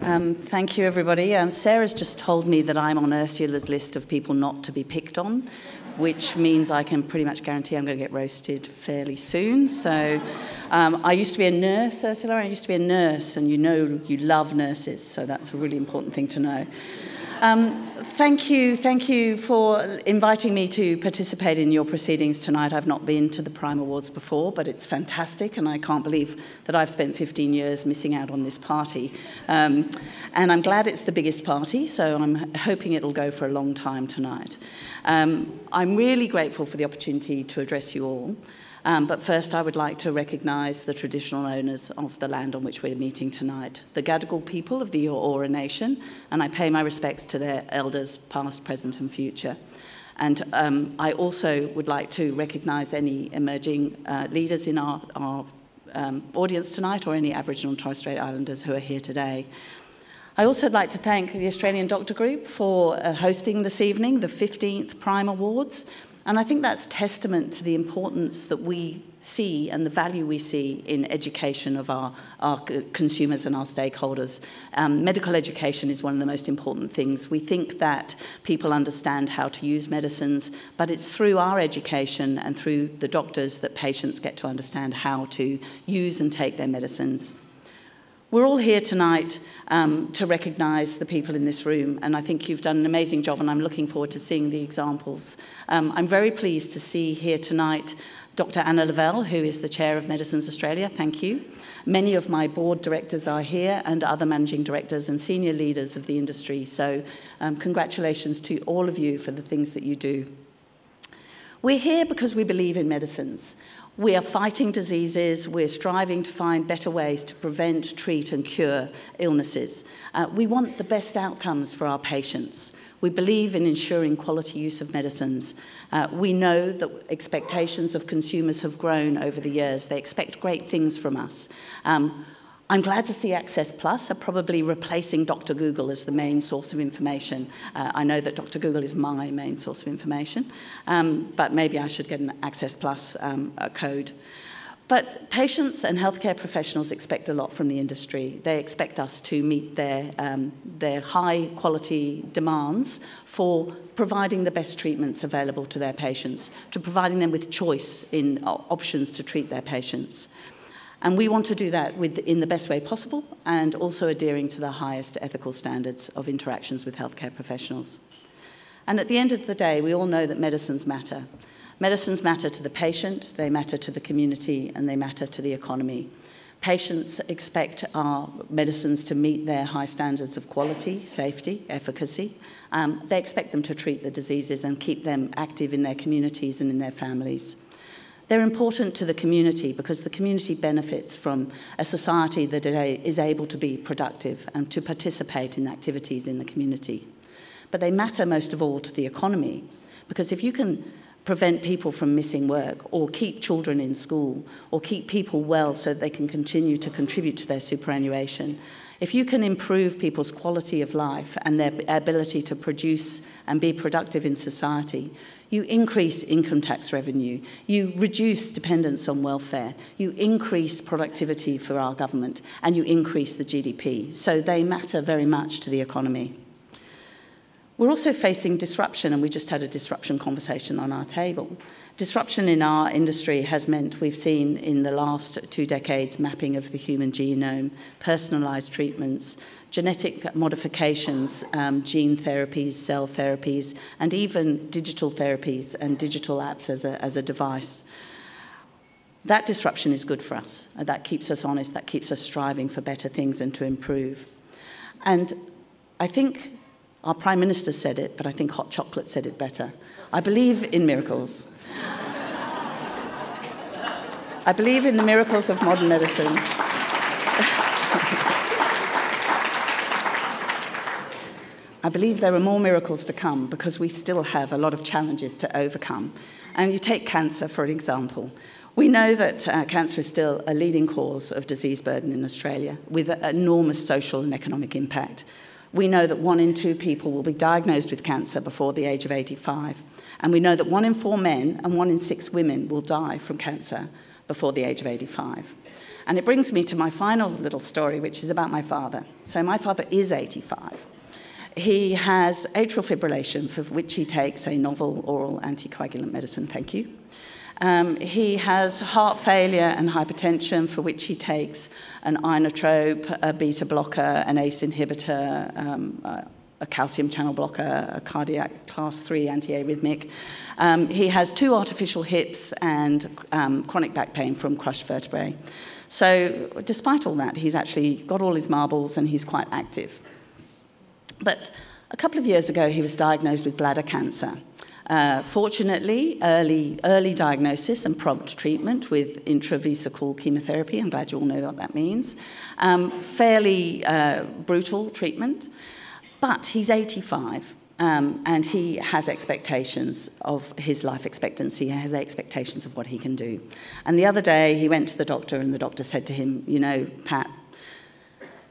Thank you, everybody. Sarah's just told me that I'm on Ursula's list of people not to be picked on, which means I can pretty much guarantee I'm going to get roasted fairly soon. So I used to be a nurse, Ursula. I used to be a nurse, and you know you love nurses, so that's a really important thing to know. Thank you for inviting me to participate in your proceedings tonight. I've not been to the Prime Awards before, but it's fantastic, and I can't believe that I've spent 15 years missing out on this party. And I'm glad it's the biggest party, so I'm hoping it'll go for a long time tonight. I'm really grateful for the opportunity to address you all. But first, I would like to recognise the traditional owners of the land on which we're meeting tonight, the Gadigal people of the Eora Nation, and I pay my respects to their elders, past, present and future. And I also would like to recognise any emerging leaders in our audience tonight, or any Aboriginal and Torres Strait Islanders who are here today. I also would like to thank the Australian Doctor Group for hosting this evening, the 15th Prime Awards. And I think that's testament to the importance that we see and the value we see in education of our consumers and our stakeholders. Medical education is one of the most important things. We think that people understand how to use medicines, but it's through our education and through the doctors that patients get to understand how to use and take their medicines. We're all here tonight to recognise the people in this room, and I think you've done an amazing job, and I'm looking forward to seeing the examples. I'm very pleased to see here tonight Dr. Anna Lavelle, who is the Chair of Medicines Australia. Thank you. Many of my board directors are here, and other managing directors and senior leaders of the industry, so congratulations to all of you for the things that you do. We're here because we believe in medicines. We are fighting diseases, we're striving to find better ways to prevent, treat and cure illnesses. We want the best outcomes for our patients. We believe in ensuring quality use of medicines. We know that expectations of consumers have grown over the years. They expect great things from us. I'm glad to see Access Plus are probably replacing Dr. Google as the main source of information. I know that Dr. Google is my main source of information, but maybe I should get an Access Plus code. But patients and healthcare professionals expect a lot from the industry. They expect us to meet their high quality demands for providing the best treatments available to their patients, to providing them with choice in options to treat their patients. And we want to do that in the best way possible, and also adhering to the highest ethical standards of interactions with healthcare professionals. And at the end of the day, we all know that medicines matter. Medicines matter to the patient, they matter to the community, and they matter to the economy. Patients expect our medicines to meet their high standards of quality, safety, efficacy. They expect them to treat the diseases and keep them active in their communities and in their families. They're important to the community because the community benefits from a society that is able to be productive and to participate in activities in the community. But they matter most of all to the economy, because if you can prevent people from missing work, or keep children in school, or keep people well so that they can continue to contribute to their superannuation, if you can improve people's quality of life and their ability to produce and be productive in society, you increase income tax revenue, you reduce dependence on welfare, you increase productivity for our government, and you increase the GDP. So they matter very much to the economy. We're also facing disruption, and we just had a disruption conversation on our table. Disruption in our industry has meant we've seen in the last 2 decades mapping of the human genome, personalised treatments, genetic modifications, gene therapies, cell therapies, and even digital therapies and digital apps as a device. That disruption is good for us. That keeps us honest, that keeps us striving for better things and to improve. And I think our Prime Minister said it, but I think hot chocolate said it better. I believe in miracles. I believe in the miracles of modern medicine. I believe there are more miracles to come because we still have a lot of challenges to overcome. And you take cancer, for an example. We know that cancer is still a leading cause of disease burden in Australia, with enormous social and economic impact. We know that 1 in 2 people will be diagnosed with cancer before the age of 85. And we know that 1 in 4 men and 1 in 6 women will die from cancer before the age of 85. And it brings me to my final little story, which is about my father. So my father is 85. He has atrial fibrillation, for which he takes a novel oral anticoagulant medicine, thank you. He has heart failure and hypertension, for which he takes an inotrope, a beta blocker, an ACE inhibitor, a calcium channel blocker, a cardiac class 3 antiarrhythmic. He has 2 artificial hips and chronic back pain from crushed vertebrae. So despite all that, he's actually got all his marbles and he's quite active. But a couple of years ago, he was diagnosed with bladder cancer. Fortunately, early diagnosis and prompt treatment with intravesical chemotherapy. I'm glad you all know what that means. Fairly brutal treatment. But he's 85, and he has expectations of his life expectancy. He has expectations of what he can do. And the other day, he went to the doctor, and the doctor said to him, you know, Pat,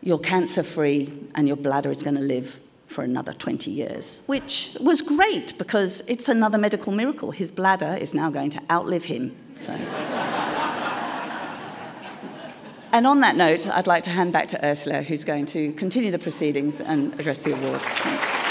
you're cancer-free, and your bladder is going to live for another 20 years, which was great, because it's another medical miracle. His bladder is now going to outlive him. So. And on that note, I'd like to hand back to Ursula, who's going to continue the proceedings and address the awards.